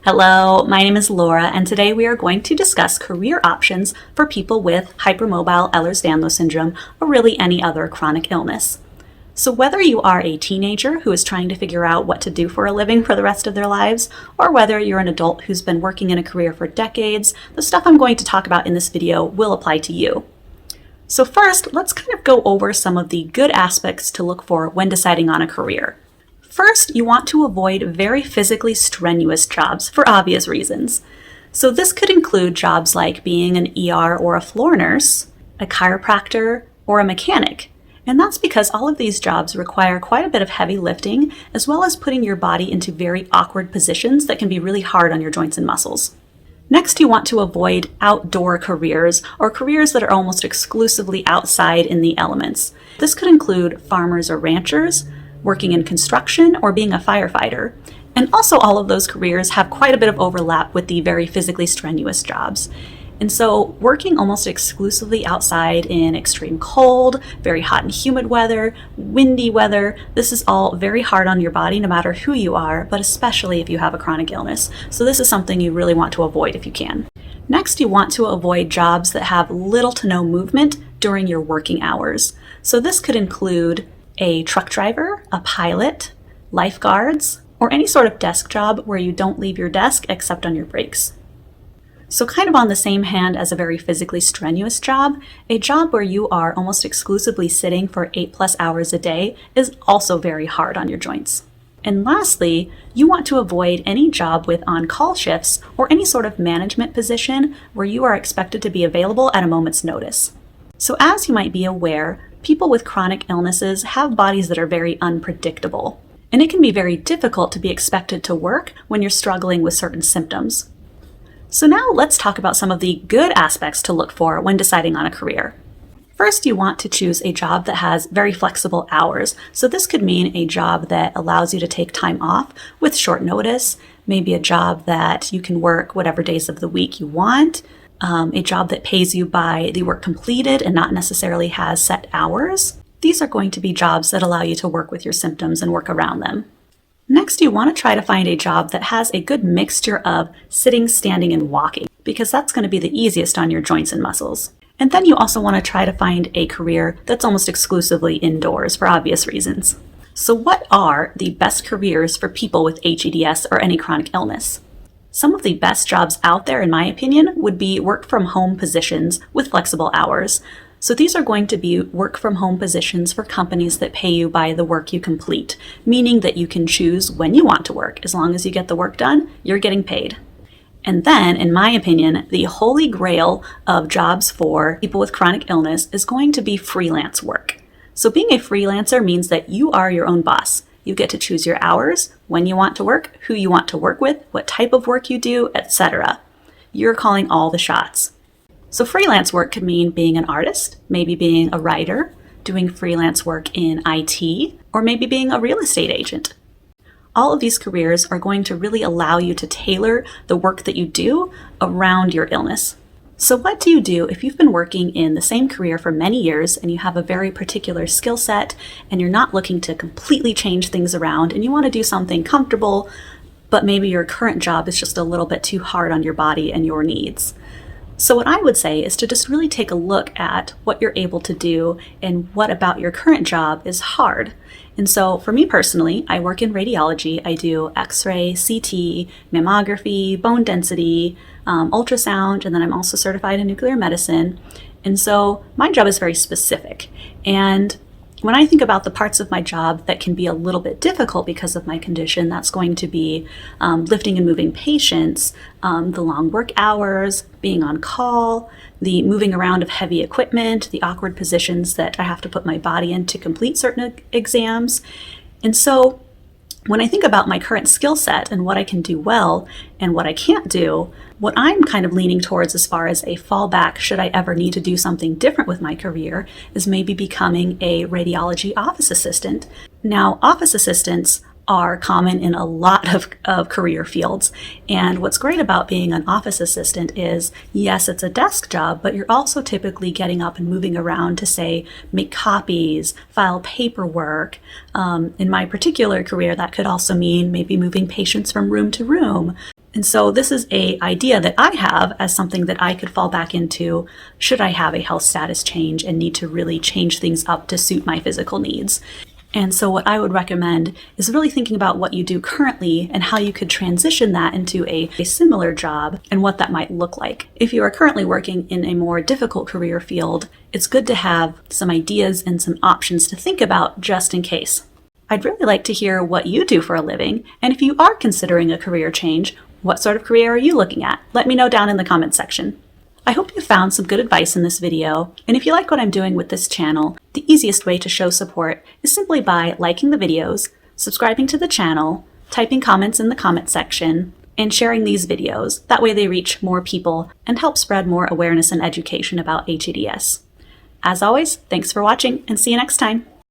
Hello, my name is Laura, and today we are going to discuss career options for people with hypermobile Ehlers-Danlos syndrome or really any other chronic illness. So whether you are a teenager who is trying to figure out what to do for a living for the rest of their lives, or whether you're an adult who's been working in a career for decades, the stuff I'm going to talk about in this video will apply to you. So first, let's kind of go over some of the good aspects to look for when deciding on a career. First, you want to avoid very physically strenuous jobs for obvious reasons. So this could include jobs like being an ER or a floor nurse, a chiropractor, or a mechanic. And that's because all of these jobs require quite a bit of heavy lifting, as well as putting your body into very awkward positions that can be really hard on your joints and muscles. Next, you want to avoid outdoor careers or careers that are almost exclusively outside in the elements. This could include farmers or ranchers, working in construction, or being a firefighter. And also all of those careers have quite a bit of overlap with the very physically strenuous jobs. And so working almost exclusively outside in extreme cold, very hot and humid weather, windy weather, this is all very hard on your body no matter who you are, but especially if you have a chronic illness. So this is something you really want to avoid if you can. Next, you want to avoid jobs that have little to no movement during your working hours. So this could include a truck driver, a pilot, lifeguards, or any sort of desk job where you don't leave your desk except on your breaks. So kind of on the same hand as a very physically strenuous job, a job where you are almost exclusively sitting for 8+ hours a day is also very hard on your joints. And lastly, you want to avoid any job with on-call shifts or any sort of management position where you are expected to be available at a moment's notice. So as you might be aware, people with chronic illnesses have bodies that are very unpredictable, and it can be very difficult to be expected to work when you're struggling with certain symptoms. So now let's talk about some of the good aspects to look for when deciding on a career. First, you want to choose a job that has very flexible hours. So this could mean a job that allows you to take time off with short notice, maybe a job that you can work whatever days of the week you want, a job that pays you by the work completed and not necessarily has set hours. These are going to be jobs that allow you to work with your symptoms and work around them. Next, you want to try to find a job that has a good mixture of sitting, standing, and walking, because that's going to be the easiest on your joints and muscles. And then you also want to try to find a career that's almost exclusively indoors for obvious reasons. So what are the best careers for people with hEDS or any chronic illness? Some of the best jobs out there, in my opinion, would be work-from-home positions with flexible hours. So these are going to be work-from-home positions for companies that pay you by the work you complete, meaning that you can choose when you want to work. As long as you get the work done, you're getting paid. And then, in my opinion, the holy grail of jobs for people with chronic illness is going to be freelance work. So being a freelancer means that you are your own boss. You get to choose your hours, when you want to work, who you want to work with, what type of work you do, etc. You're calling all the shots. So freelance work could mean being an artist, maybe being a writer, doing freelance work in IT, or maybe being a real estate agent. All of these careers are going to really allow you to tailor the work that you do around your illness. So what do you do if you've been working in the same career for many years and you have a very particular skill set and you're not looking to completely change things around and you want to do something comfortable, but maybe your current job is just a little bit too hard on your body and your needs? So what I would say is to just really take a look at what you're able to do and what about your current job is hard. And so for me personally, I work in radiology. I do X-ray, CT, mammography, bone density, ultrasound, and then I'm also certified in nuclear medicine. And so my job is very specific. And when I think about the parts of my job that can be a little bit difficult because of my condition, that's going to be lifting and moving patients, the long work hours, being on call, the moving around of heavy equipment, the awkward positions that I have to put my body in to complete certain exams. And so when I think about my current skill set and what I can do well and what I can't do, what I'm kind of leaning towards as far as a fallback, should I ever need to do something different with my career, is maybe becoming a radiology office assistant. Now, office assistants are common in a lot of career fields. And what's great about being an office assistant is, yes, it's a desk job, but you're also typically getting up and moving around to, say, make copies, file paperwork. In my particular career, that could also mean maybe moving patients from room to room. And so this is an idea that I have as something that I could fall back into should I have a health status change and need to really change things up to suit my physical needs. And so what I would recommend is really thinking about what you do currently and how you could transition that into a similar job and what that might look like. If you are currently working in a more difficult career field, it's good to have some ideas and some options to think about just in case. I'd really like to hear what you do for a living, and if you are considering a career change, what sort of career are you looking at? Let me know down in the comments section. I hope you found some good advice in this video, and if you like what I'm doing with this channel, the easiest way to show support is simply by liking the videos, subscribing to the channel, typing comments in the comment section, and sharing these videos. That way they reach more people and help spread more awareness and education about hEDS. As always, thanks for watching and see you next time.